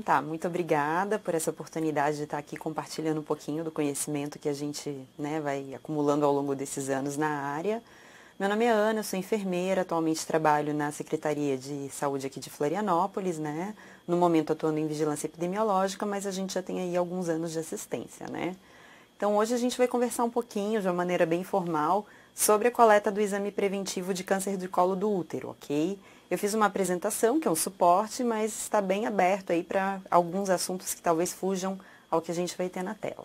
Então tá, muito obrigada por essa oportunidade de estar aqui compartilhando um pouquinho do conhecimento que a gente, né, vai acumulando ao longo desses anos na área. Meu nome é Ana, eu sou enfermeira, atualmente trabalho na Secretaria de Saúde aqui de Florianópolis, né? No momento atuando em vigilância epidemiológica, mas a gente já tem aí alguns anos de assistência, né? Então hoje a gente vai conversar um pouquinho, de uma maneira bem informal, sobre a coleta do exame preventivo de câncer de colo do útero, ok? Eu fiz uma apresentação, que é um suporte, mas está bem aberto aí para alguns assuntos que talvez fujam ao que a gente vai ter na tela.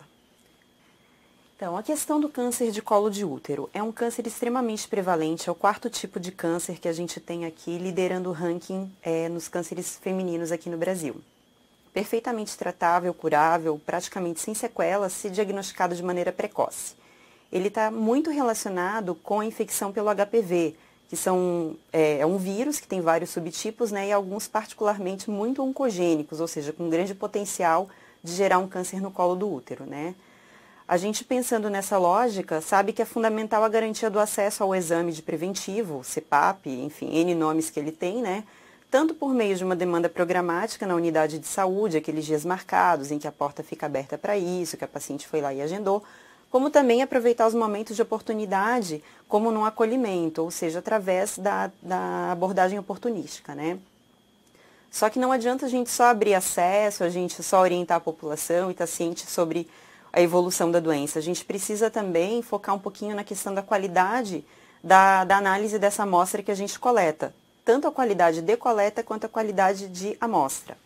Então, a questão do câncer de colo de útero é um câncer extremamente prevalente, é o quarto tipo de câncer que a gente tem aqui, liderando o ranking nos cânceres femininos aqui no Brasil. Perfeitamente tratável, curável, praticamente sem sequelas, se diagnosticado de maneira precoce. Ele está muito relacionado com a infecção pelo HPV, que é um vírus que tem vários subtipos, né, e alguns particularmente muito oncogênicos, ou seja, com grande potencial de gerar um câncer no colo do útero, né. A gente pensando nessa lógica, sabe que é fundamental a garantia do acesso ao exame de preventivo, CPAP, enfim, N nomes que ele tem, né? Tanto por meio de uma demanda programática na unidade de saúde, aqueles dias marcados em que a porta fica aberta para isso, que a paciente foi lá e agendou, como também aproveitar os momentos de oportunidade, como no acolhimento, ou seja, através da abordagem oportunística, né? Só que não adianta a gente só abrir acesso, a gente só orientar a população e estar ciente sobre a evolução da doença. A gente precisa também focar um pouquinho na questão da qualidade da análise dessa amostra que a gente coleta, tanto a qualidade de coleta quanto a qualidade de amostra.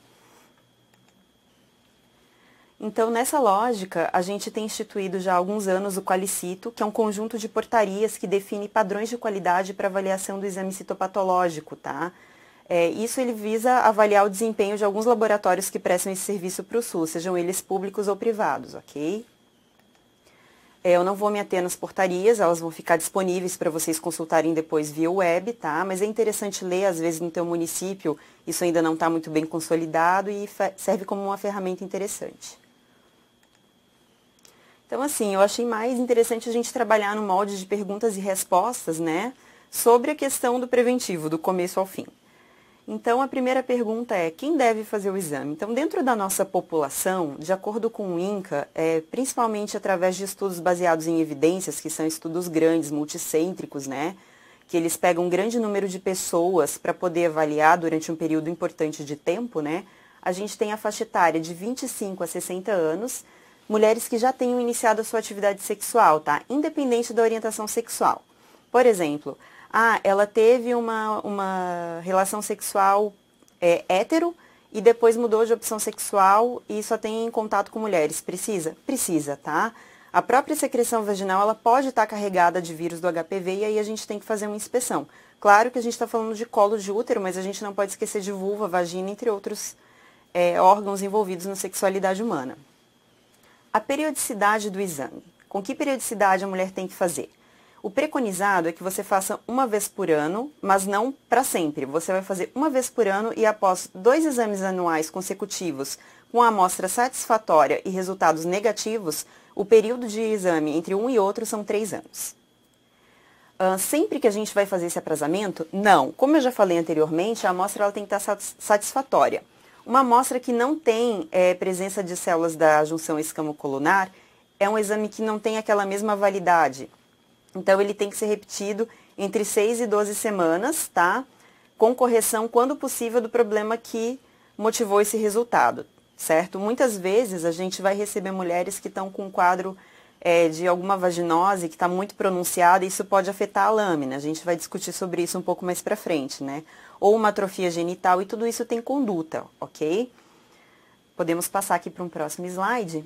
Então, nessa lógica, a gente tem instituído já há alguns anos o Qualicito, que é um conjunto de portarias que define padrões de qualidade para avaliação do exame citopatológico, tá? Isso ele visa avaliar o desempenho de alguns laboratórios que prestam esse serviço para o SUS, sejam eles públicos ou privados, ok? Eu não vou me ater nas portarias, elas vão ficar disponíveis para vocês consultarem depois via web, tá? Mas é interessante ler, às vezes no teu município isso ainda não está muito bem consolidado e serve como uma ferramenta interessante. Então, assim, eu achei mais interessante a gente trabalhar no molde de perguntas e respostas, né? Sobre a questão do preventivo, do começo ao fim. Então, a primeira pergunta é, quem deve fazer o exame? Então, dentro da nossa população, de acordo com o INCA, principalmente através de estudos baseados em evidências, que são estudos grandes, multicêntricos, né? Que eles pegam um grande número de pessoas para poder avaliar durante um período importante de tempo, né? A gente tem a faixa etária de 25 a 60 anos, mulheres que já tenham iniciado a sua atividade sexual, tá? Independente da orientação sexual. Por exemplo, ela teve uma relação sexual hétero e depois mudou de opção sexual e só tem contato com mulheres. Precisa? Precisa, tá? A própria secreção vaginal, ela pode estar carregada de vírus do HPV e aí a gente tem que fazer uma inspeção. Claro que a gente está falando de colo de útero, mas a gente não pode esquecer de vulva, vagina, entre outros órgãos envolvidos na sexualidade humana. A periodicidade do exame. Com que periodicidade a mulher tem que fazer? O preconizado é que você faça uma vez por ano, mas não para sempre. Você vai fazer uma vez por ano e após 2 exames anuais consecutivos com a amostra satisfatória e resultados negativos, o período de exame entre um e outro são 3 anos. Sempre que a gente vai fazer esse aprazamento? Não. Como eu já falei anteriormente, a amostra ela tem que estar satisfatória. Uma amostra que não tem presença de células da junção escamocolunar é um exame que não tem aquela mesma validade. Então, ele tem que ser repetido entre 6 e 12 semanas, tá? Com correção, quando possível, do problema que motivou esse resultado, certo? Muitas vezes, a gente vai receber mulheres que estão com um quadro de alguma vaginose que está muito pronunciada e isso pode afetar a lâmina. A gente vai discutir sobre isso um pouco mais pra frente, né? Ou uma atrofia genital e tudo isso tem conduta, ok? Podemos passar aqui para um próximo slide,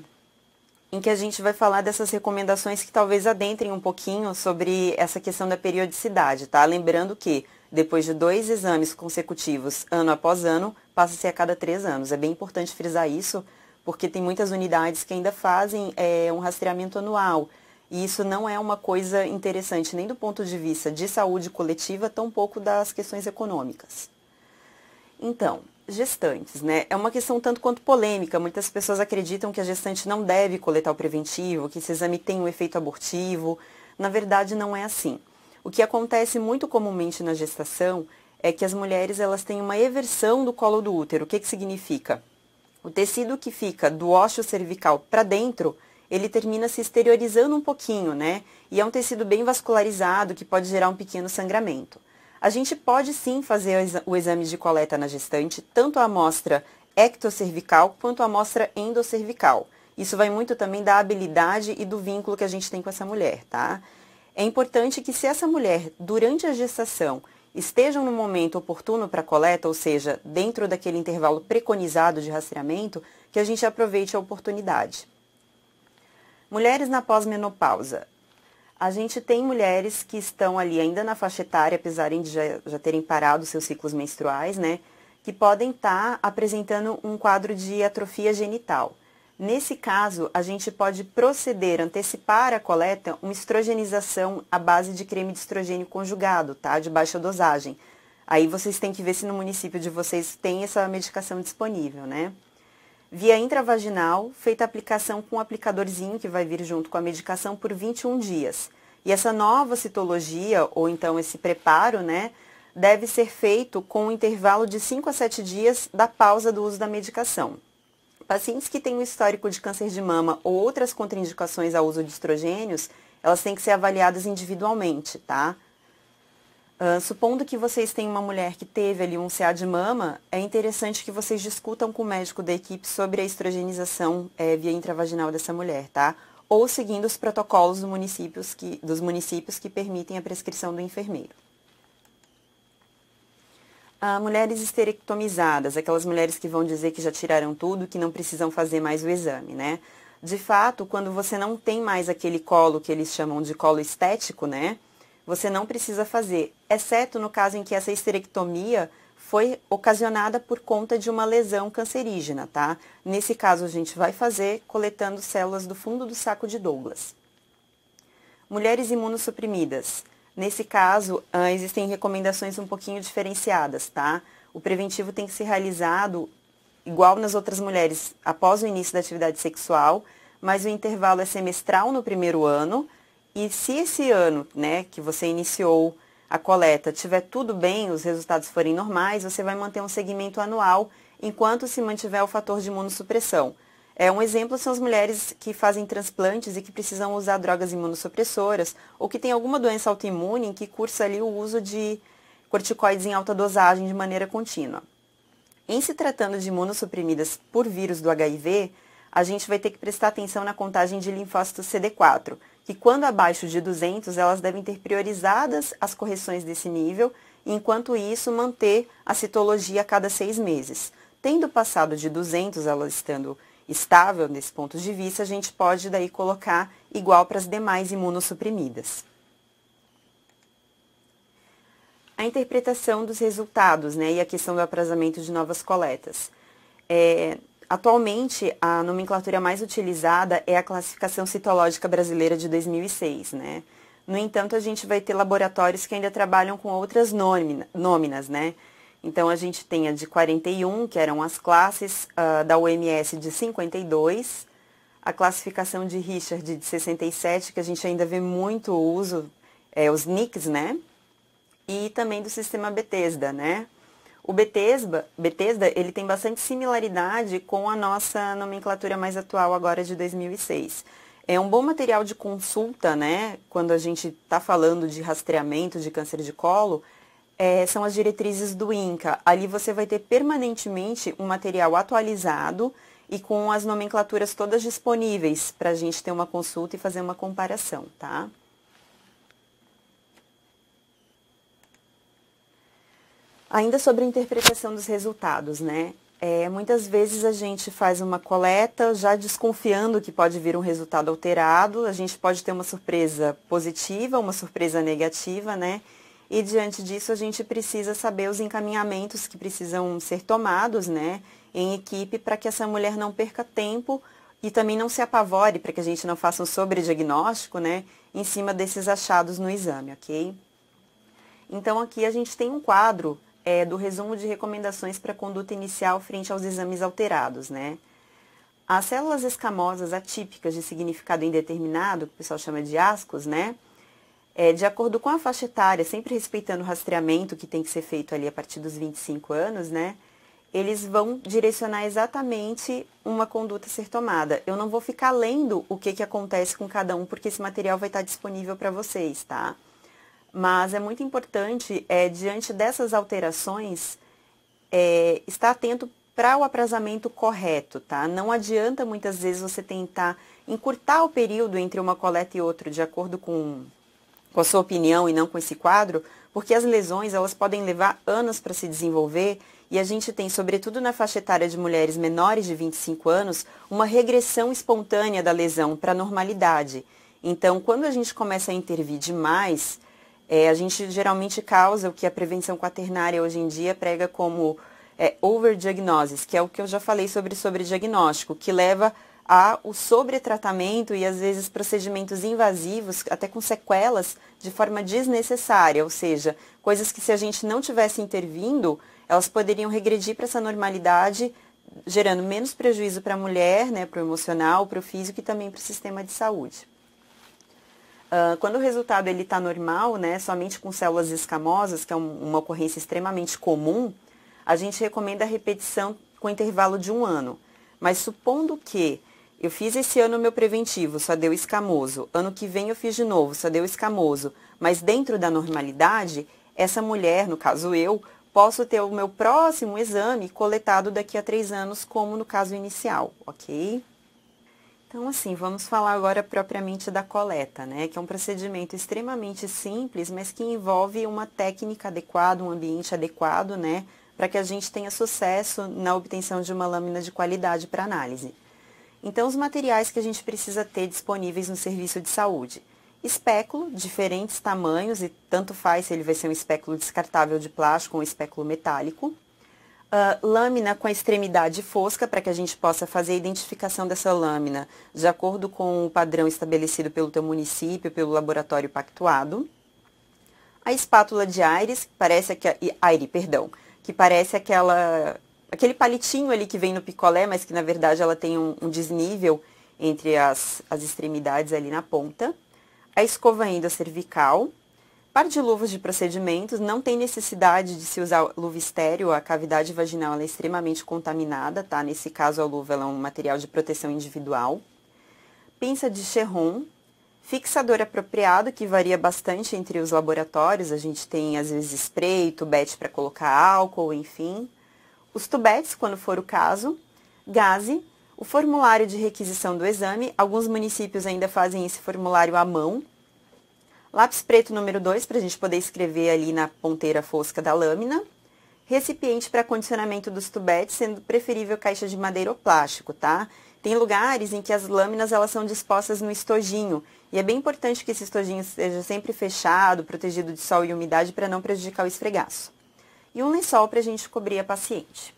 em que a gente vai falar dessas recomendações que talvez adentrem um pouquinho sobre essa questão da periodicidade, tá? Lembrando que depois de 2 exames consecutivos, ano após ano, passa-se a cada 3 anos. É bem importante frisar isso, porque tem muitas unidades que ainda fazem um rastreamento anual. E isso não é uma coisa interessante, nem do ponto de vista de saúde coletiva, tampouco das questões econômicas. Então, gestantes, né? É uma questão tanto quanto polêmica. Muitas pessoas acreditam que a gestante não deve coletar o preventivo, que esse exame tem um efeito abortivo. Na verdade, não é assim. O que acontece muito comumente na gestação é que as mulheres elas têm uma eversão do colo do útero. O que significa? O tecido que fica do ósseo cervical para dentro, ele termina se exteriorizando um pouquinho, né? E é um tecido bem vascularizado que pode gerar um pequeno sangramento. A gente pode sim fazer o exame de coleta na gestante, tanto a amostra ectocervical quanto a amostra endocervical. Isso vai muito também da habilidade e do vínculo que a gente tem com essa mulher, tá? É importante que se essa mulher, durante a gestação, esteja no momento oportuno para a coleta, ou seja, dentro daquele intervalo preconizado de rastreamento, que a gente aproveite a oportunidade. Mulheres na pós-menopausa. A gente tem mulheres que estão ali ainda na faixa etária, apesar de já terem parado seus ciclos menstruais, né? Que podem estar apresentando um quadro de atrofia genital. Nesse caso, a gente pode proceder, antecipar a coleta, uma estrogenização à base de creme de estrogênio conjugado, tá? De baixa dosagem. Aí vocês têm que ver se no município de vocês tem essa medicação disponível, né? Via intravaginal, feita a aplicação com um aplicadorzinho que vai vir junto com a medicação por 21 dias. E essa nova citologia, ou então esse preparo, né, deve ser feito com um intervalo de 5 a 7 dias da pausa do uso da medicação. Pacientes que têm um histórico de câncer de mama ou outras contraindicações ao uso de estrogênios, elas têm que ser avaliadas individualmente, tá? Supondo que vocês têm uma mulher que teve ali um CA de mama, é interessante que vocês discutam com o médico da equipe sobre a estrogenização via intravaginal dessa mulher, tá? Ou seguindo os protocolos dos municípios que permitem a prescrição do enfermeiro. Mulheres esterectomizadas, aquelas mulheres que vão dizer que já tiraram tudo, que não precisam fazer mais o exame, né? De fato, quando você não tem mais aquele colo que eles chamam de colo estético, né? Você não precisa fazer, exceto no caso em que essa esterectomia foi ocasionada por conta de uma lesão cancerígena, tá? Nesse caso, a gente vai fazer coletando células do fundo do saco de Douglas. Mulheres imunossuprimidas. Nesse caso, existem recomendações um pouquinho diferenciadas, tá? O preventivo tem que ser realizado igual nas outras mulheres após o início da atividade sexual, mas o intervalo é semestral no primeiro ano. E se esse ano, né, que você iniciou a coleta, tiver tudo bem, os resultados forem normais, você vai manter um segmento anual enquanto se mantiver o fator de imunossupressão. Um exemplo são as mulheres que fazem transplantes e que precisam usar drogas imunossupressoras ou que têm alguma doença autoimune em que cursa ali o uso de corticoides em alta dosagem de maneira contínua. Em se tratando de imunossuprimidas por vírus do HIV, a gente vai ter que prestar atenção na contagem de linfócitos CD4, que quando abaixo de 200, elas devem ter priorizadas as correções desse nível, e enquanto isso, manter a citologia a cada 6 meses. Tendo passado de 200, elas estando estável nesse ponto de vista, a gente pode daí colocar igual para as demais imunossuprimidas. A interpretação dos resultados, né, e a questão do aprazamento de novas coletas. Atualmente, a nomenclatura mais utilizada é a classificação citológica brasileira de 2006, né? No entanto, a gente vai ter laboratórios que ainda trabalham com outras nôminas, né? Então, a gente tem a de 41, que eram as classes da OMS de 52, a classificação de Richard de 67, que a gente ainda vê muito uso, os NICs, né? E também do sistema Bethesda, né? O Bethesda, ele tem bastante similaridade com a nossa nomenclatura mais atual agora de 2006. É um bom material de consulta, né? Quando a gente está falando de rastreamento de câncer de colo, são as diretrizes do INCA. Ali você vai ter permanentemente um material atualizado e com as nomenclaturas todas disponíveis para a gente ter uma consulta e fazer uma comparação, tá? Ainda sobre a interpretação dos resultados, né? Muitas vezes a gente faz uma coleta já desconfiando que pode vir um resultado alterado, a gente pode ter uma surpresa positiva, uma surpresa negativa, né? E diante disso a gente precisa saber os encaminhamentos que precisam ser tomados, né, em equipe para que essa mulher não perca tempo e também não se apavore, para que a gente não faça um sobrediagnóstico, né, em cima desses achados no exame, ok? Então aqui a gente tem um quadro do resumo de recomendações para conduta inicial frente aos exames alterados, né? As células escamosas atípicas de significado indeterminado, que o pessoal chama de ASCOs, né? De acordo com a faixa etária, sempre respeitando o rastreamento que tem que ser feito ali a partir dos 25 anos, né? eles vão direcionar exatamente uma conduta a ser tomada. Eu não vou ficar lendo o que acontece com cada um, porque esse material vai estar disponível para vocês, tá? Mas é muito importante, diante dessas alterações, estar atento para o aprazamento correto, tá? Não adianta muitas vezes você tentar encurtar o período entre uma coleta e outra, de acordo com a sua opinião e não com esse quadro, porque as lesões elas podem levar anos para se desenvolver e a gente tem, sobretudo na faixa etária de mulheres menores de 25 anos, uma regressão espontânea da lesão para a normalidade. Então, quando a gente começa a intervir demais, a gente geralmente causa o que a prevenção quaternária hoje em dia prega como overdiagnosis, que é o que eu já falei sobre sobrediagnóstico, que leva ao sobretratamento e às vezes procedimentos invasivos, até com sequelas, de forma desnecessária, ou seja, coisas que se a gente não tivesse intervindo, elas poderiam regredir para essa normalidade, gerando menos prejuízo para a mulher, né, para o emocional, para o físico e também para o sistema de saúde. Quando o resultado está normal, né, somente com células escamosas, que é uma ocorrência extremamente comum, a gente recomenda a repetição com intervalo de 1 ano. Mas supondo que eu fiz esse ano o meu preventivo, só deu escamoso, ano que vem eu fiz de novo, só deu escamoso, mas dentro da normalidade, essa mulher, no caso eu, posso ter o meu próximo exame coletado daqui a 3 anos, como no caso inicial, ok? Então, assim, vamos falar agora propriamente da coleta, né? Que é um procedimento extremamente simples, mas que envolve uma técnica adequada, um ambiente adequado, né? Para que a gente tenha sucesso na obtenção de uma lâmina de qualidade para análise. Então, os materiais que a gente precisa ter disponíveis no serviço de saúde. Espéculo, diferentes tamanhos, e tanto faz se ele vai ser um espéculo descartável de plástico ou um espéculo metálico. Lâmina com a extremidade fosca, para que a gente possa fazer a identificação dessa lâmina de acordo com o padrão estabelecido pelo teu município, pelo laboratório pactuado. A espátula de Aire, que parece aquele palitinho ali que vem no picolé, mas que na verdade ela tem um desnível entre as extremidades ali na ponta. A escova endocervical. Par de luvas de procedimentos, não tem necessidade de se usar luva estéreo, a cavidade vaginal ela é extremamente contaminada, tá? Nesse caso a luva ela é um material de proteção individual. Pinça de Cherron. Fixador apropriado, que varia bastante entre os laboratórios, a gente tem às vezes spray, tubete para colocar álcool, enfim. Os tubetes, quando for o caso. Gaze. O formulário de requisição do exame, alguns municípios ainda fazem esse formulário à mão. Lápis preto número 2, para a gente poder escrever ali na ponteira fosca da lâmina. Recipiente para condicionamento dos tubetes, sendo preferível caixa de madeira ou plástico, tá? Tem lugares em que as lâminas elas são dispostas no estojinho, e é bem importante que esse estojinho esteja sempre fechado, protegido de sol e umidade para não prejudicar o esfregaço. E um lençol para a gente cobrir a paciente.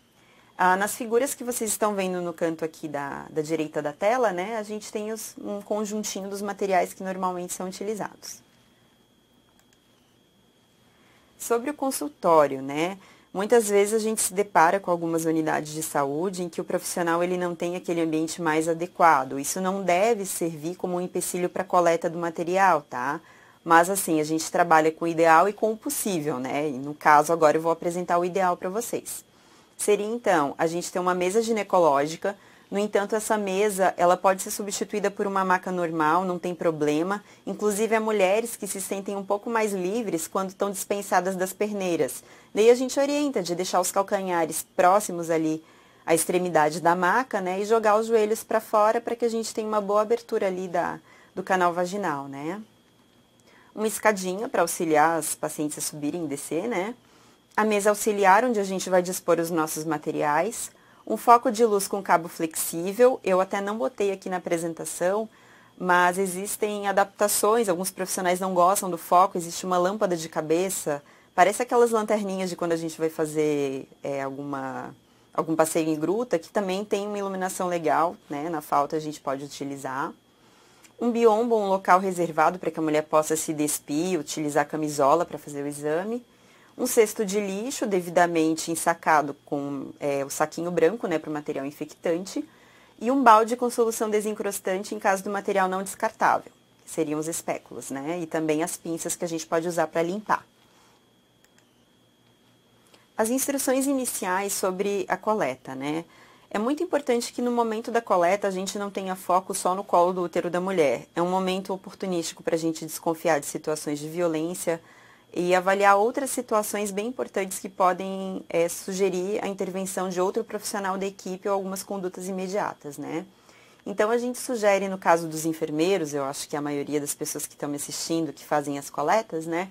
Nas figuras que vocês estão vendo no canto aqui da direita da tela, né, a gente tem um conjuntinho dos materiais que normalmente são utilizados. Sobre o consultório, né? Muitas vezes a gente se depara com algumas unidades de saúde em que o profissional ele não tem aquele ambiente mais adequado. Isso não deve servir como um empecilho para a coleta do material, tá? Mas assim, a gente trabalha com o ideal e com o possível, né? E no caso, agora eu vou apresentar o ideal para vocês. Seria então, a gente ter uma mesa ginecológica. No entanto, essa mesa, ela pode ser substituída por uma maca normal, não tem problema. Inclusive, há mulheres que se sentem um pouco mais livres quando estão dispensadas das perneiras. Daí a gente orienta de deixar os calcanhares próximos ali à extremidade da maca, né? E jogar os joelhos para fora para que a gente tenha uma boa abertura ali do canal vaginal, né? Uma escadinha para auxiliar as pacientes a subirem e descer, né? A mesa auxiliar, onde a gente vai dispor os nossos materiais. Um foco de luz com cabo flexível, eu até não botei aqui na apresentação, mas existem adaptações, alguns profissionais não gostam do foco, existe uma lâmpada de cabeça, parece aquelas lanterninhas de quando a gente vai fazer algum passeio em gruta, que também tem uma iluminação legal, né? Na falta a gente pode utilizar. Um biombo, um local reservado para que a mulher possa se despir, utilizar a camisola para fazer o exame. Um cesto de lixo devidamente ensacado com o saquinho branco, né, para o material infectante. E um balde com solução desencrostante em caso do material não descartável, que seriam os espéculos, né? E também as pinças que a gente pode usar para limpar. As instruções iniciais sobre a coleta, né? É muito importante que no momento da coleta a gente não tenha foco só no colo do útero da mulher. É um momento oportunístico para a gente desconfiar de situações de violência e avaliar outras situações bem importantes que podem sugerir a intervenção de outro profissional da equipe ou algumas condutas imediatas, né? Então, a gente sugere, no caso dos enfermeiros, eu acho que a maioria das pessoas que estão me assistindo, que fazem as coletas, né?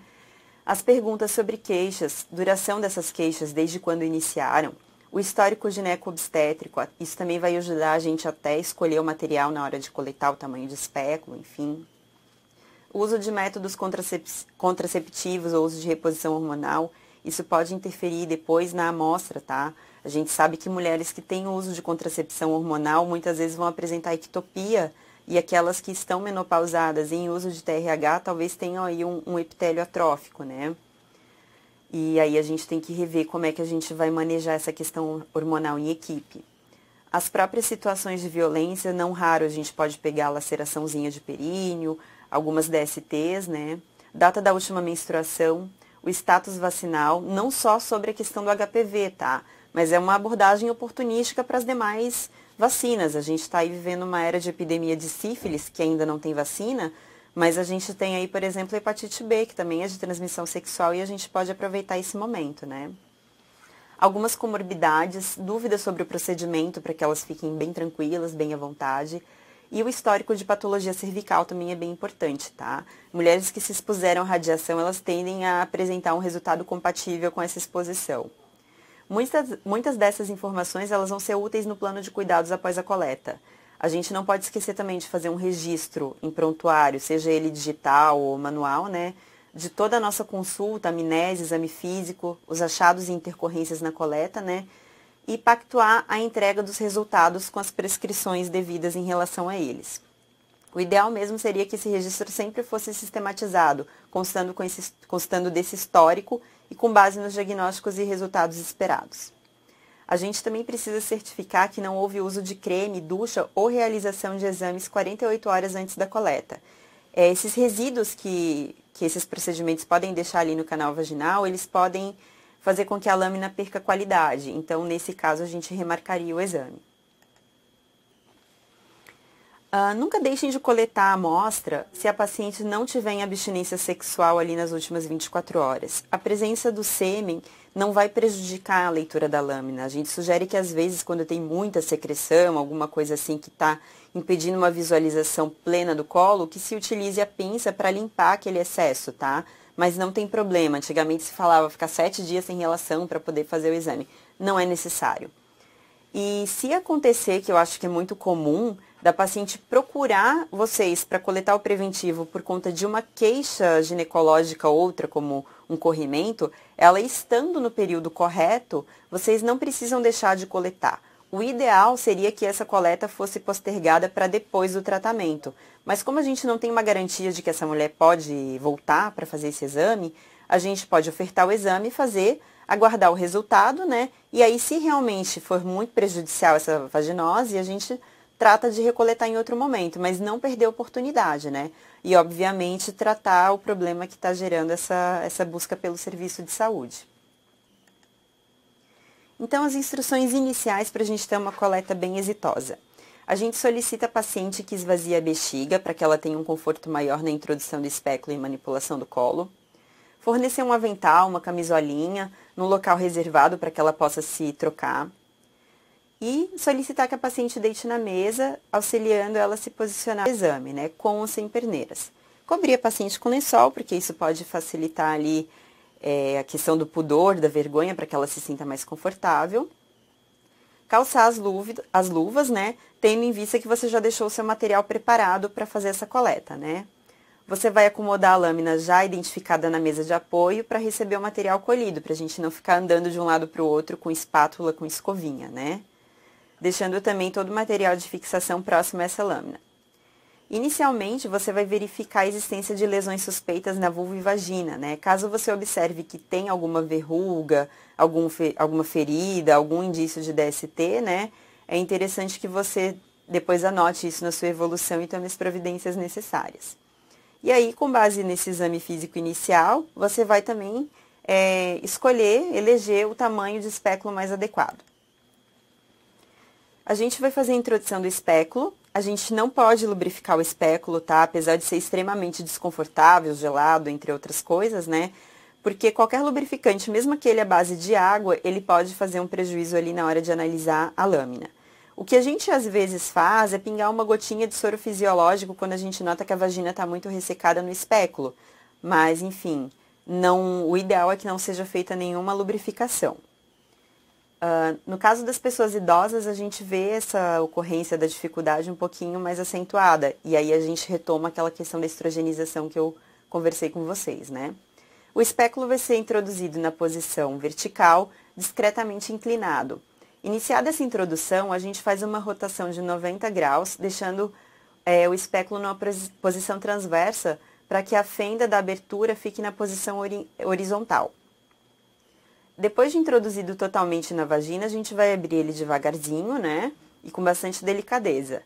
As perguntas sobre queixas, duração dessas queixas desde quando iniciaram, o histórico gineco-obstétrico, isso também vai ajudar a gente até escolher o material na hora de coletar o tamanho de espéculo, enfim. O uso de métodos contraceptivos ou uso de reposição hormonal, isso pode interferir depois na amostra, tá? A gente sabe que mulheres que têm uso de contracepção hormonal muitas vezes vão apresentar ectopia e aquelas que estão menopausadas em uso de TRH talvez tenham aí um epitélio atrófico, né? E aí a gente tem que rever como é que a gente vai manejar essa questão hormonal em equipe. As próprias situações de violência, não raro a gente pode pegar a laceraçãozinha de períneo, algumas DSTs, né? Data da última menstruação, o status vacinal, não só sobre a questão do HPV, tá? Mas é uma abordagem oportunística para as demais vacinas. A gente está aí vivendo uma era de epidemia de sífilis, que ainda não tem vacina, mas a gente tem aí, por exemplo, a hepatite B, que também é de transmissão sexual e a gente pode aproveitar esse momento, né? Algumas comorbidades, dúvidas sobre o procedimento para que elas fiquem bem tranquilas, bem à vontade. E o histórico de patologia cervical também é bem importante, tá? Mulheres que se expuseram à radiação, elas tendem a apresentar um resultado compatível com essa exposição. Muitas dessas informações elas vão ser úteis no plano de cuidados após a coleta. A gente não pode esquecer também de fazer um registro em prontuário, seja ele digital ou manual, né? De toda a nossa consulta, amnésia, exame físico, os achados e intercorrências na coleta, né? E pactuar a entrega dos resultados com as prescrições devidas em relação a eles. O ideal mesmo seria que esse registro sempre fosse sistematizado, constando desse histórico e com base nos diagnósticos e resultados esperados. A gente também precisa certificar que não houve uso de creme, ducha ou realização de exames 48 horas antes da coleta. Esses resíduos que esses procedimentos podem deixar ali no canal vaginal, eles podem fazer com que a lâmina perca qualidade. Então, nesse caso, a gente remarcaria o exame. Nunca deixem de coletar a amostra se a paciente não tiver em abstinência sexual ali nas últimas 24 horas. A presença do sêmen não vai prejudicar a leitura da lâmina. A gente sugere que, às vezes, quando tem muita secreção, alguma coisa assim que está impedindo uma visualização plena do colo, que se utilize a pinça para limpar aquele excesso, tá? Mas não tem problema. Antigamente se falava ficar 7 dias sem relação para poder fazer o exame. Não é necessário. E se acontecer, que eu acho que é muito comum, da paciente procurar vocês para coletar o preventivo por conta de uma queixa ginecológica outra, como um corrimento, ela estando no período correto, vocês não precisam deixar de coletar. O ideal seria que essa coleta fosse postergada para depois do tratamento. Mas como a gente não tem uma garantia de que essa mulher pode voltar para fazer esse exame, a gente pode ofertar o exame e fazer, aguardar o resultado, né? E aí, se realmente for muito prejudicial essa vaginose, a gente trata de recoletar em outro momento, mas não perder a oportunidade, né? E, obviamente, tratar o problema que está gerando essa busca pelo serviço de saúde. Então, as instruções iniciais para a gente ter uma coleta bem exitosa. A gente solicita a paciente que esvazie a bexiga para que ela tenha um conforto maior na introdução do espéculo e manipulação do colo. Fornecer um avental, uma camisolinha, num local reservado para que ela possa se trocar. E solicitar que a paciente deite na mesa, auxiliando ela a se posicionar no exame, né, com ou sem perneiras. Cobrir a paciente com lençol, porque isso pode facilitar ali a questão do pudor, da vergonha, para que ela se sinta mais confortável. Calçar as luvas, né, tendo em vista que você já deixou o seu material preparado para fazer essa coleta, né. Você vai acomodar a lâmina já identificada na mesa de apoio para receber o material colhido, para a gente não ficar andando de um lado para o outro com espátula, com escovinha, né. Deixando também todo o material de fixação próximo a essa lâmina. Inicialmente, você vai verificar a existência de lesões suspeitas na vulva e vagina, né? Caso você observe que tem alguma verruga, alguma ferida, algum indício de DST, né? É interessante que você depois anote isso na sua evolução e tome as providências necessárias. E aí, com base nesse exame físico inicial, você vai também eleger o tamanho de espéculo mais adequado. A gente vai fazer a introdução do espéculo. A gente não pode lubrificar o espéculo, tá? Apesar de ser extremamente desconfortável, gelado, entre outras coisas, né? Porque qualquer lubrificante, mesmo aquele à base de água, ele pode fazer um prejuízo ali na hora de analisar a lâmina. O que a gente às vezes faz é pingar uma gotinha de soro fisiológico quando a gente nota que a vagina está muito ressecada no espéculo. Mas, enfim, o ideal é que não seja feita nenhuma lubrificação. No caso das pessoas idosas, a gente vê essa ocorrência da dificuldade um pouquinho mais acentuada. E aí a gente retoma aquela questão da estrogenização que eu conversei com vocês, né? O espéculo vai ser introduzido na posição vertical, discretamente inclinado. Iniciada essa introdução, a gente faz uma rotação de 90 graus, deixando o espéculo numa posição transversa para que a fenda da abertura fique na posição horizontal. Depois de introduzido totalmente na vagina, a gente vai abrir ele devagarzinho, né? E com bastante delicadeza.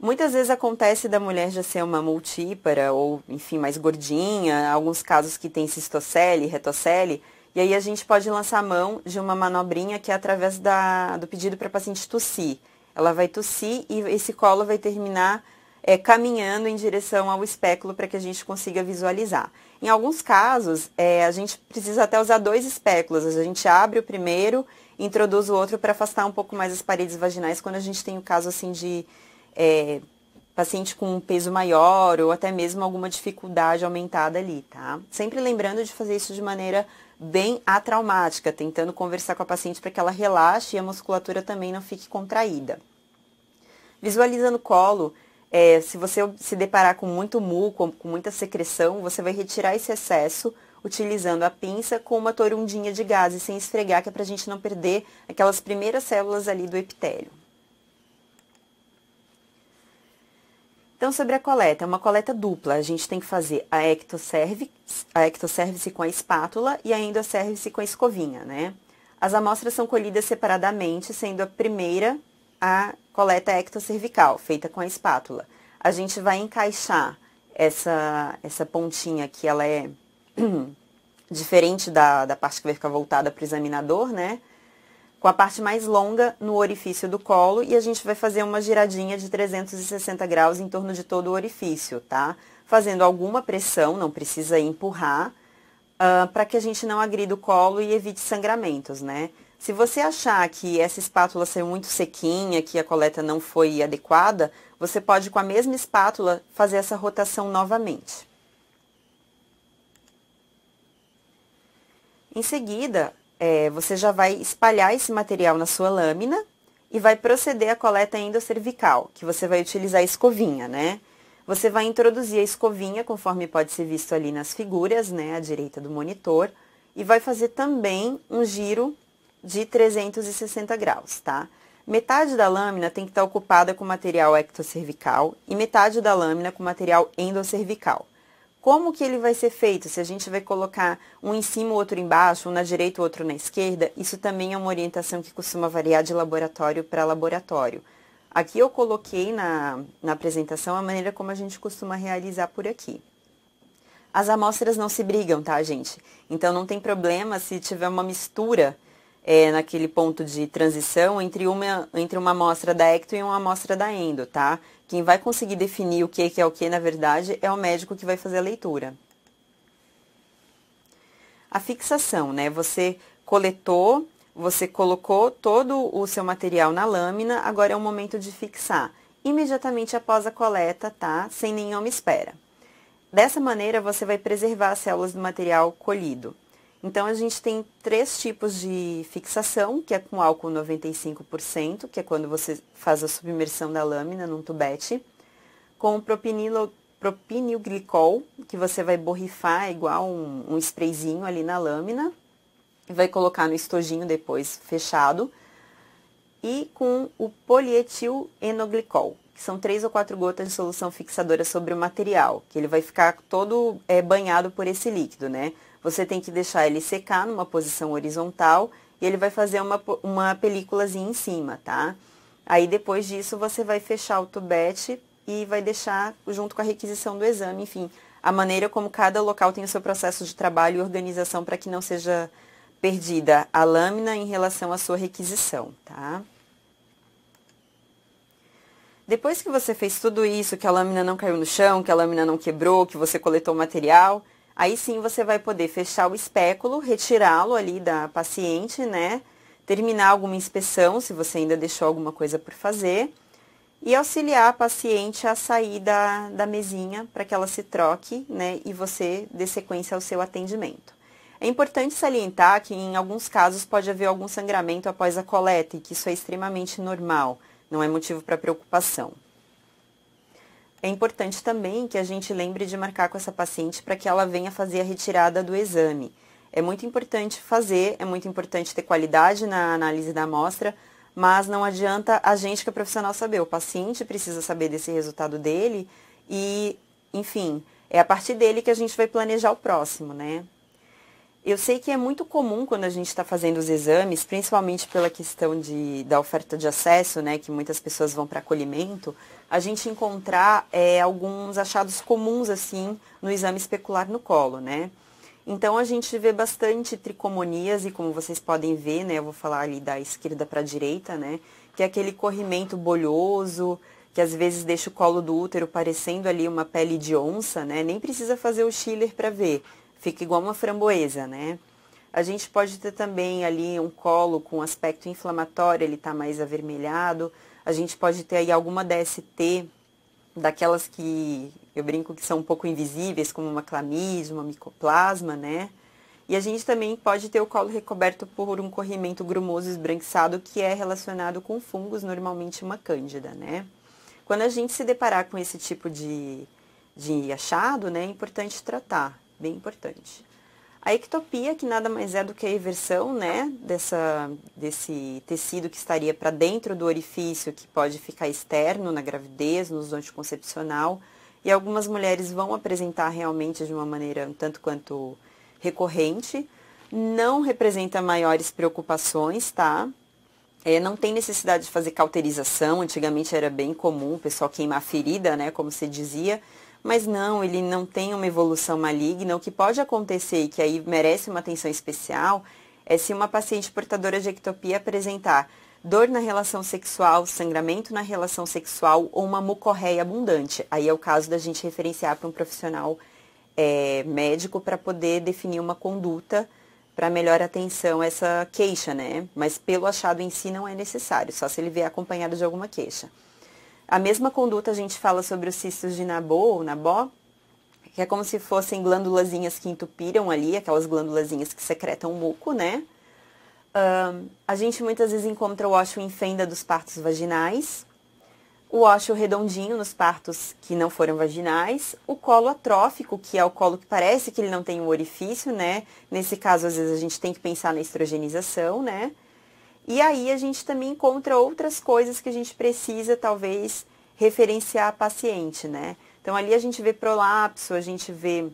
Muitas vezes acontece da mulher já ser uma multípara ou, enfim, mais gordinha, alguns casos que tem cistocele, retocele, e aí a gente pode lançar a mão de uma manobrinha que é através do pedido para a paciente tossir. Ela vai tossir e esse colo vai terminar caminhando em direção ao espéculo para que a gente consiga visualizar. Em alguns casos, a gente precisa até usar 2 espéculos. A gente abre o primeiro, introduz o outro para afastar um pouco mais as paredes vaginais quando a gente tem o caso assim de paciente com um peso maior ou até mesmo alguma dificuldade aumentada ali, tá? Sempre lembrando de fazer isso de maneira bem atraumática, tentando conversar com a paciente para que ela relaxe e a musculatura também não fique contraída. Visualizando o colo, se você se deparar com muito muco, com muita secreção, você vai retirar esse excesso utilizando a pinça com uma torundinha de gases, sem esfregar, que é para a gente não perder aquelas primeiras células ali do epitélio. Então, sobre a coleta, é uma coleta dupla. A gente tem que fazer a ectocervice com a espátula e a endocervice com a escovinha, né? As amostras são colhidas separadamente, sendo a primeira a coleta ectocervical, feita com a espátula. A gente vai encaixar essa pontinha que ela é diferente da parte que vai ficar voltada para o examinador, né? Com a parte mais longa no orifício do colo e a gente vai fazer uma giradinha de 360 graus em torno de todo o orifício, tá? Fazendo alguma pressão, não precisa empurrar, para que a gente não agrida o colo e evite sangramentos, né? Se você achar que essa espátula saiu muito sequinha, que a coleta não foi adequada, você pode com a mesma espátula fazer essa rotação novamente. Em seguida, você já vai espalhar esse material na sua lâmina e vai proceder à coleta endocervical, que você vai utilizar a escovinha, né? Você vai introduzir a escovinha, conforme pode ser visto ali nas figuras, né, à direita do monitor, e vai fazer também um giro de 360 graus, tá? Metade da lâmina tem que estar ocupada com material ectocervical e metade da lâmina com material endocervical. Como que ele vai ser feito? Se a gente vai colocar um em cima, o outro embaixo, um na direita, o outro na esquerda, isso também é uma orientação que costuma variar de laboratório para laboratório. Aqui eu coloquei na apresentação a maneira como a gente costuma realizar por aqui. As amostras não se brigam, tá, gente? Então não tem problema se tiver uma mistura naquele ponto de transição entre uma amostra da ecto e uma amostra da endo, tá? Quem vai conseguir definir o que é o que, na verdade, é o médico que vai fazer a leitura. A fixação, né? Você coletou, você colocou todo o seu material na lâmina, agora é o momento de fixar. Imediatamente após a coleta, tá? Sem nenhuma espera. Dessa maneira, você vai preservar as células do material colhido. Então, a gente tem 3 tipos de fixação, que é com álcool 95%, que é quando você faz a submersão da lâmina num tubete, com propinilglicol, que você vai borrifar igual um sprayzinho ali na lâmina, e vai colocar no estojinho depois fechado, e com o polietilenglicol, que são 3 ou 4 gotas de solução fixadora sobre o material, que ele vai ficar todo banhado por esse líquido, né? Você tem que deixar ele secar numa posição horizontal e ele vai fazer uma películazinha em cima, tá? Aí depois disso você vai fechar o tubete e vai deixar junto com a requisição do exame, enfim, a maneira como cada local tem o seu processo de trabalho e organização para que não seja perdida a lâmina em relação à sua requisição, tá? Depois que você fez tudo isso, que a lâmina não caiu no chão, que a lâmina não quebrou, que você coletou o material, aí sim você vai poder fechar o espéculo, retirá-lo ali da paciente, né? Terminar alguma inspeção, se você ainda deixou alguma coisa por fazer, e auxiliar a paciente a sair da mesinha para que ela se troque, né? E você dê sequência ao seu atendimento. É importante salientar que em alguns casos pode haver algum sangramento após a coleta e que isso é extremamente normal. Não é motivo para preocupação. É importante também que a gente lembre de marcar com essa paciente para que ela venha fazer a retirada do exame. É muito importante fazer, é muito importante ter qualidade na análise da amostra, mas não adianta a gente que é profissional saber. O paciente precisa saber desse resultado dele e, enfim, é a partir dele que a gente vai planejar o próximo, né? Eu sei que é muito comum quando a gente está fazendo os exames, principalmente pela questão da oferta de acesso, né, que muitas pessoas vão para acolhimento, a gente encontrar alguns achados comuns, assim, no exame especular no colo, né? Então, a gente vê bastante tricomoníase, como vocês podem ver, né, eu vou falar ali da esquerda para a direita, né, que é aquele corrimento bolhoso, que às vezes deixa o colo do útero parecendo ali uma pele de onça, né, nem precisa fazer o Schiller para ver. Fica igual uma framboesa, né? A gente pode ter também ali um colo com aspecto inflamatório, ele está mais avermelhado. A gente pode ter aí alguma DST, daquelas que eu brinco que são um pouco invisíveis, como uma clamídia, uma micoplasma, né? E a gente também pode ter o colo recoberto por um corrimento grumoso esbranquiçado, que é relacionado com fungos, normalmente uma cândida, né? Quando a gente se deparar com esse tipo de achado, né, é importante tratar. Bem importante. A ectopia, que nada mais é do que a inversão, né, desse tecido que estaria para dentro do orifício, que pode ficar externo na gravidez, no uso anticoncepcional, e algumas mulheres vão apresentar realmente de uma maneira um tanto quanto recorrente, não representa maiores preocupações, tá? Não tem necessidade de fazer cauterização, antigamente era bem comum o pessoal queimar a ferida, né, como se dizia, mas não, ele não tem uma evolução maligna. O que pode acontecer e que aí merece uma atenção especial é se uma paciente portadora de ectopia apresentar dor na relação sexual, sangramento na relação sexual ou uma mucorreia abundante. Aí é o caso da gente referenciar para um profissional médico para poder definir uma conduta para melhor atenção a essa queixa, né? Mas pelo achado em si não é necessário, só se ele vier acompanhado de alguma queixa. A mesma conduta a gente fala sobre os cistos de Nabô ou Nabó, que é como se fossem glândulazinhas que entupiram ali, aquelas glândulazinhas que secretam muco, né? A gente muitas vezes encontra o ósseo em fenda dos partos vaginais, o ósseo redondinho nos partos que não foram vaginais, o colo atrófico, que é o colo que parece que ele não tem um orifício, né? Nesse caso, às vezes, a gente tem que pensar na estrogenização, né? E aí a gente também encontra outras coisas que a gente precisa, talvez, referenciar a paciente, né? Então, ali a gente vê prolapso, a gente vê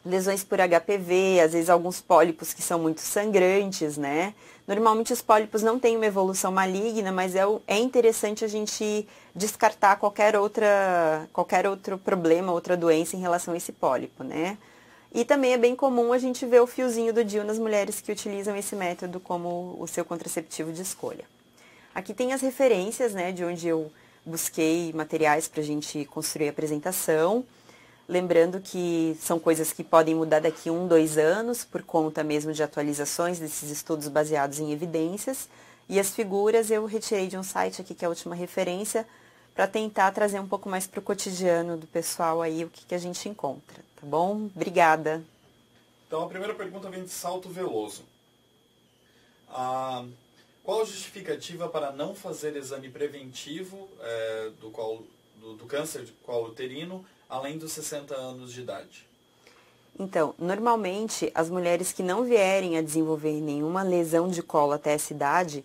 lesões por HPV, às vezes alguns pólipos que são muito sangrantes, né? Normalmente os pólipos não têm uma evolução maligna, mas é interessante a gente descartar qualquer outro problema, outra doença em relação a esse pólipo, né? E também é bem comum a gente ver o fiozinho do DIU nas mulheres que utilizam esse método como o seu contraceptivo de escolha. Aqui tem as referências, né, de onde eu busquei materiais para a gente construir a apresentação. Lembrando que são coisas que podem mudar daqui 1, 2 anos, por conta mesmo de atualizações desses estudos baseados em evidências. E as figuras eu retirei de um site aqui, que é a última referência, para tentar trazer um pouco mais para o cotidiano do pessoal aí, o que a gente encontra. Tá bom? Obrigada. Então, a primeira pergunta vem de Salto Veloso. Qual a justificativa para não fazer exame preventivo do câncer de colo uterino além dos 60 anos de idade? Então, normalmente, as mulheres que não vierem a desenvolver nenhuma lesão de colo até essa idade,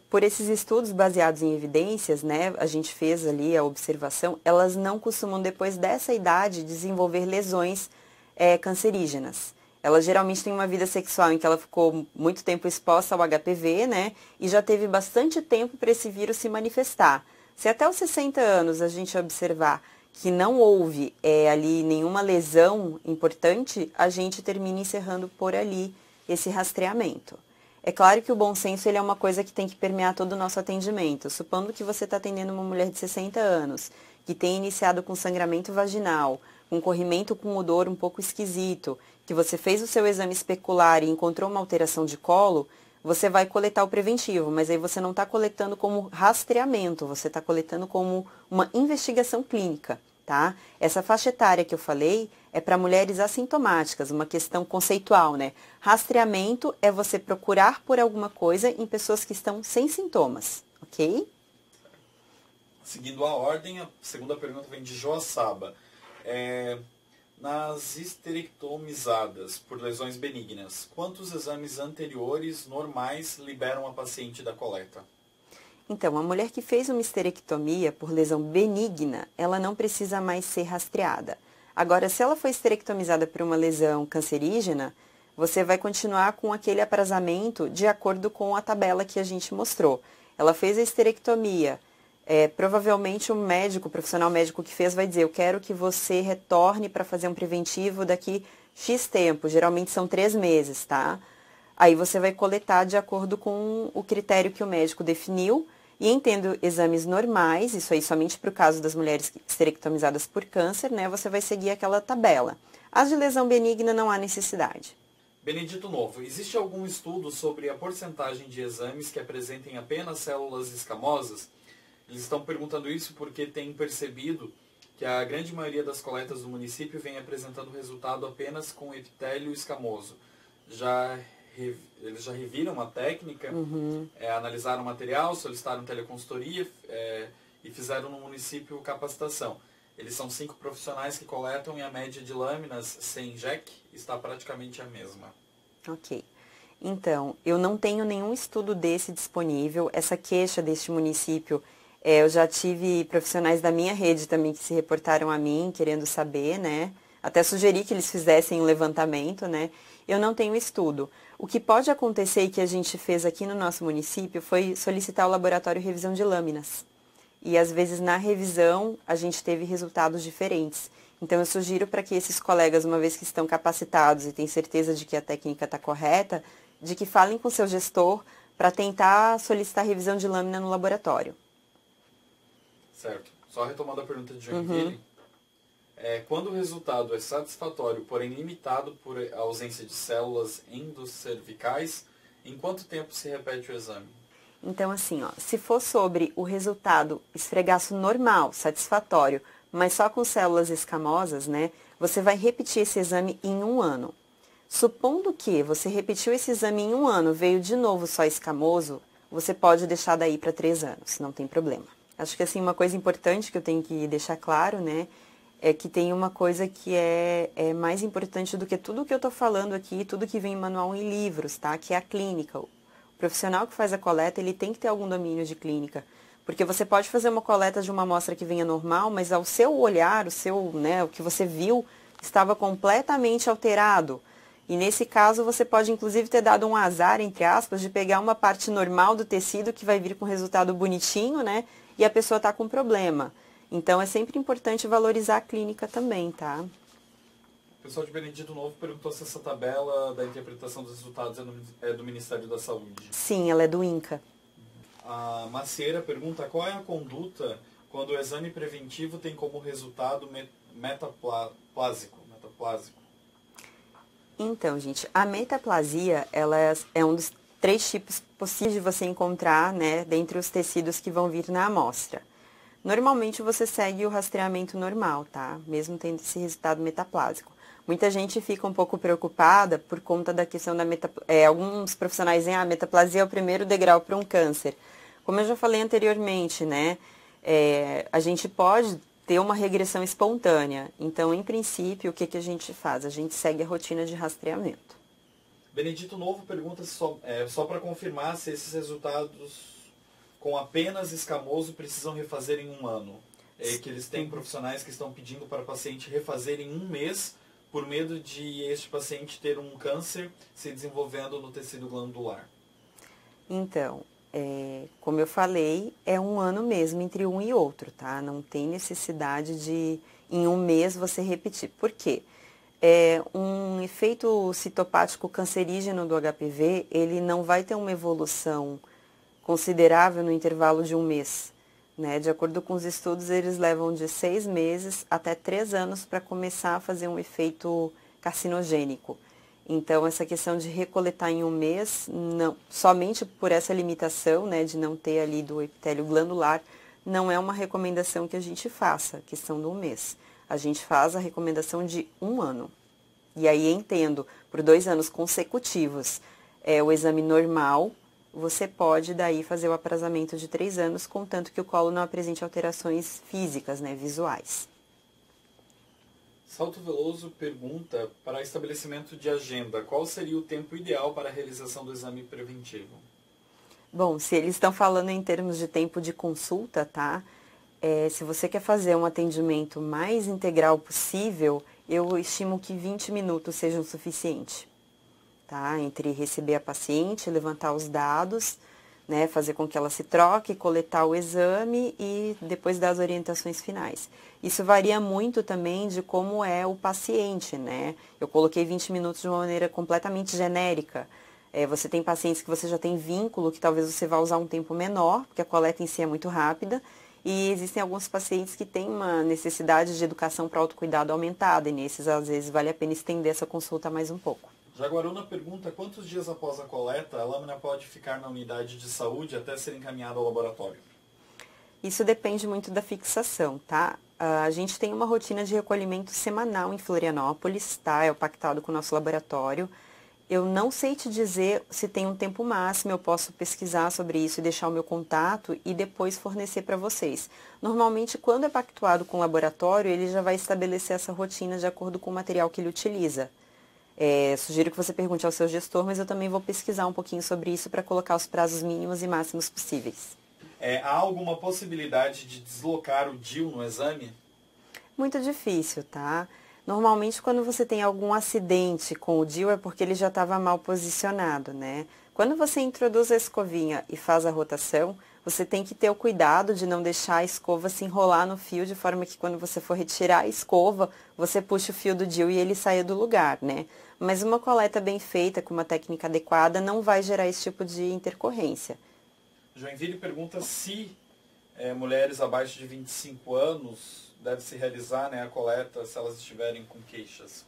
por esses estudos baseados em evidências, né, a gente fez ali a observação, elas não costumam, depois dessa idade, desenvolver lesões cancerígenas. Elas geralmente têm uma vida sexual em que ela ficou muito tempo exposta ao HPV, né, e já teve bastante tempo para esse vírus se manifestar. Se até os 60 anos a gente observar que não houve ali nenhuma lesão importante, a gente termina encerrando por ali esse rastreamento. É claro que o bom senso ele é uma coisa que tem que permear todo o nosso atendimento. Supondo que você está atendendo uma mulher de 60 anos, que tem iniciado com sangramento vaginal, com corrimento com odor um pouco esquisito, que você fez o seu exame especular e encontrou uma alteração de colo, você vai coletar o preventivo, mas aí você não está coletando como rastreamento, você está coletando como uma investigação clínica, tá? Essa faixa etária que eu falei é para mulheres assintomáticas, uma questão conceitual, né? Rastreamento é você procurar por alguma coisa em pessoas que estão sem sintomas, ok? Seguindo a ordem, a segunda pergunta vem de Joaçaba. Nas histerectomizadas por lesões benignas, quantos exames anteriores normais liberam a paciente da coleta? Então, a mulher que fez uma histerectomia por lesão benigna, ela não precisa mais ser rastreada. Agora, se ela foi histerectomizada por uma lesão cancerígena, você vai continuar com aquele aprazamento de acordo com a tabela que a gente mostrou. Ela fez a histerectomia. Provavelmente o profissional médico que fez vai dizer, eu quero que você retorne para fazer um preventivo daqui X tempo, geralmente são 3 meses, tá? Aí você vai coletar de acordo com o critério que o médico definiu e entendo exames normais, isso aí somente para o caso das mulheres histerectomizadas por câncer, né? Você vai seguir aquela tabela. As de lesão benigna não há necessidade. Benedito Novo, existe algum estudo sobre a porcentagem de exames que apresentem apenas células escamosas? Eles estão perguntando isso porque têm percebido que a grande maioria das coletas do município vem apresentando resultado apenas com epitélio escamoso. Eles já reviram a técnica, analisaram o material, solicitaram teleconsultoria e fizeram no município capacitação. Eles são 5 profissionais que coletam e a média de lâminas sem JEC está praticamente a mesma. Ok. Então, eu não tenho nenhum estudo desse disponível. Essa queixa deste município, eu já tive profissionais da minha rede também que se reportaram a mim, querendo saber, né? Até sugeri que eles fizessem um levantamento, né? Eu não tenho estudo. O que pode acontecer e que a gente fez aqui no nosso município foi solicitar ao laboratório revisão de lâminas. E às vezes na revisão a gente teve resultados diferentes. Então eu sugiro para que esses colegas, uma vez que estão capacitados e têm certeza de que a técnica está correta, de que falem com seu gestor para tentar solicitar revisão de lâmina no laboratório. Certo. Só retomando a pergunta de Joinville, quando o resultado é satisfatório, porém limitado por ausência de células endocervicais, em quanto tempo se repete o exame? Então, assim, se for sobre o resultado esfregaço normal, satisfatório, mas só com células escamosas, né, você vai repetir esse exame em 1 ano. Supondo que você repetiu esse exame em 1 ano, veio de novo só escamoso, você pode deixar daí para 3 anos, não tem problema. Acho que assim, uma coisa importante que eu tenho que deixar claro, né, é que tem uma coisa que é mais importante do que tudo que eu estou falando aqui, tudo que vem em manual e livros, tá? Que é a clínica. O profissional que faz a coleta, ele tem que ter algum domínio de clínica. Porque você pode fazer uma coleta de uma amostra que venha normal, mas ao seu olhar, o que você viu, estava completamente alterado. E nesse caso, você pode inclusive ter dado um azar, entre aspas, de pegar uma parte normal do tecido que vai vir com resultado bonitinho, né? E a pessoa está com problema. Então, é sempre importante valorizar a clínica também, tá? O pessoal de Benedito Novo perguntou se essa tabela da interpretação dos resultados é do Ministério da Saúde. Sim, ela é do INCA. A Macieira pergunta qual é a conduta quando o exame preventivo tem como resultado metaplásico. Então, gente, a metaplasia, ela é um dos 3 tipos possíveis de você encontrar, né, dentre os tecidos que vão vir na amostra. Normalmente você segue o rastreamento normal, tá? Mesmo tendo esse resultado metaplásico. Muita gente fica um pouco preocupada por conta da questão da alguns profissionais dizem, a metaplasia é o primeiro degrau para um câncer. Como eu já falei anteriormente, né? A gente pode ter uma regressão espontânea. Então, em princípio, o que a gente faz? A gente segue a rotina de rastreamento. Benedito Novo pergunta só para confirmar se esses resultados com apenas escamoso precisam refazer em 1 ano. Que eles têm profissionais que estão pedindo para o paciente refazer em 1 mês por medo de este paciente ter um câncer se desenvolvendo no tecido glandular. Então, Como eu falei, é um ano mesmo entre um e outro, tá? Não tem necessidade de, em um mês, você repetir. Por quê? Um efeito citopático cancerígeno do HPV, ele não vai ter uma evolução considerável no intervalo de um mês, né? De acordo com os estudos, eles levam de 6 meses até 3 anos para começar a fazer um efeito carcinogênico. Então, essa questão de recoletar em um mês, não, somente por essa limitação, né, de não ter ali do epitélio glandular, não é uma recomendação que a gente faça, questão do um mês. A gente faz a recomendação de um ano. E aí, entendo, por 2 anos consecutivos, o exame normal, você pode daí fazer o aprazamento de 3 anos, contanto que o colo não apresente alterações físicas, né, visuais. Salto Veloso pergunta, para estabelecimento de agenda, qual seria o tempo ideal para a realização do exame preventivo? Bom, se eles estão falando em termos de tempo de consulta, tá? Se você quer fazer um atendimento mais integral possível, eu estimo que 20 minutos sejam suficiente, tá? Entre receber a paciente, levantar os dados, né, fazer com que ela se troque, coletar o exame e depois dar as orientações finais. Isso varia muito também de como é o paciente, né? Eu coloquei 20 minutos de uma maneira completamente genérica. Você tem pacientes que você já tem vínculo, que talvez você vá usar um tempo menor, porque a coleta em si é muito rápida. E existem alguns pacientes que têm uma necessidade de educação para autocuidado aumentada, e nesses, às vezes, vale a pena estender essa consulta mais um pouco. Jaguaruna pergunta quantos dias após a coleta a lâmina pode ficar na unidade de saúde até ser encaminhada ao laboratório? Isso depende muito da fixação, tá? A gente tem uma rotina de recolhimento semanal em Florianópolis, tá? É o pactado com o nosso laboratório. Eu não sei te dizer se tem um tempo máximo, eu posso pesquisar sobre isso e deixar o meu contato e depois fornecer para vocês. Normalmente, quando é pactuado com o laboratório, ele já vai estabelecer essa rotina de acordo com o material que ele utiliza. Sugiro que você pergunte ao seu gestor, mas eu também vou pesquisar um pouquinho sobre isso para colocar os prazos mínimos e máximos possíveis. Há alguma possibilidade de deslocar o DIU no exame? Muito difícil, tá? Normalmente, quando você tem algum acidente com o DIU, é porque ele já estava mal posicionado, né? Quando você introduz a escovinha e faz a rotação, você tem que ter o cuidado de não deixar a escova se enrolar no fio, de forma que quando você for retirar a escova, você puxa o fio do DIU e ele saia do lugar, né? Mas uma coleta bem feita, com uma técnica adequada, não vai gerar esse tipo de intercorrência. Joinville pergunta se mulheres abaixo de 25 anos deve se realizar, né, a coleta se elas estiverem com queixas.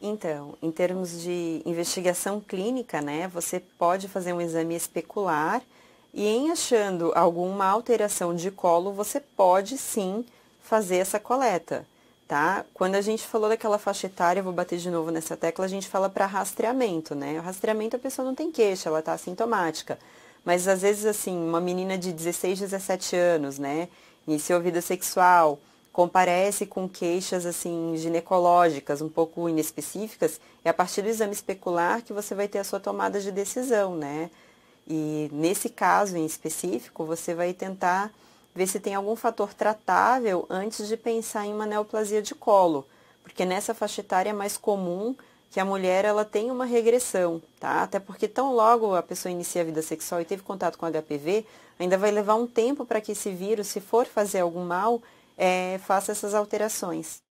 Então, em termos de investigação clínica, né, você pode fazer um exame especular e em achando alguma alteração de colo, você pode sim fazer essa coleta, tá? Quando a gente falou daquela faixa etária, eu vou bater de novo nessa tecla, a gente fala para rastreamento, né? O rastreamento a pessoa não tem queixa, ela está assintomática. Mas às vezes, assim, uma menina de 16, 17 anos, né? Iniciou vida sexual, comparece com queixas, assim, ginecológicas, um pouco inespecíficas, é a partir do exame especular que você vai ter a sua tomada de decisão, né? E nesse caso em específico, você vai tentar ver se tem algum fator tratável antes de pensar em uma neoplasia de colo, porque nessa faixa etária é mais comum que a mulher ela tenha uma regressão, tá? Até porque tão logo a pessoa inicia a vida sexual e teve contato com HPV, ainda vai levar um tempo para que esse vírus, se for fazer algum mal, faça essas alterações.